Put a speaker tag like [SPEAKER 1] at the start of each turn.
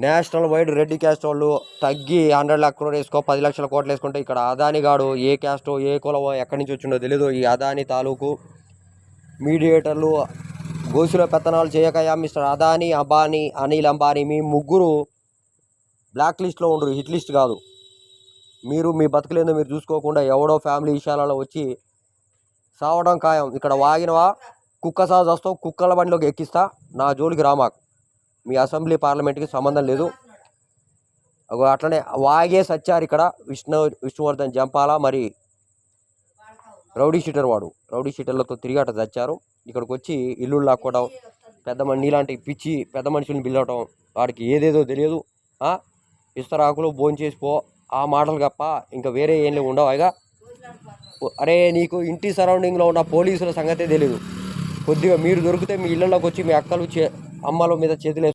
[SPEAKER 1] National wide Reddy caste వాళ్ళు తగ్గి 100 లక్ష క్రోర్ వేసుకో 10 లక్షల కోట్లు వేసుకుంటే ఇక్కడ అదాని గాడు ఏ క్యాస్టో ఏ కులమో ఎక్కడి నుంచి వచ్చిండో తెలీదు. ఈ అదాని తాలూకు మీడియేటర్లు గోసులో పెత్తనాలు చేయకయా మిస్టర్ అదాని, అంబానీ, అనిల్ అంబానీ మీ ముగ్గురు బ్లాక్ లిస్ట్లో ఉండరు, హిట్ లిస్ట్ కాదు. మీరు మీ బతుకులేందో మీరు చూసుకోకుండా ఎవడో ఫ్యామిలీ విషయాలలో వచ్చి సావడం ఖాయం. ఇక్కడ వాగినవా కుక్క సాగు వస్తావు, కుక్కల బండిలోకి ఎక్కిస్తా, నా జోలికి రామాకు. మీ అసెంబ్లీ పార్లమెంట్కి సంబంధం లేదు. అట్లనే వాగే సచ్చారు ఇక్కడ విష్ణువర్ధన్ జంపాల. మరి రౌడీ షీటర్ వాడు రౌడీ షీటర్లతో తిరిగి అట్ట చచ్చారు. ఇక్కడికి వచ్చి ఇల్లు లాక్కోవడం, నీలాంటి పిచ్చి పెద్ద మనుషుల్ని పిలవటం, వాడికి ఏదేదో తెలియదు. ఇస్తరాకులు భోంచేసిపో ఆ మాటలు తప్ప ఇంకా వేరే ఏం లేవు ఉండవు. అయిగా అరే నీకు ఇంటి సరౌండింగ్లో ఉన్న పోలీసుల సంగతే తెలీదు. కొద్దిగా మీరు దొరికితే మీ ఇళ్ళలోకి వచ్చి మీ అక్కలు అమ్మల మీద చేతులు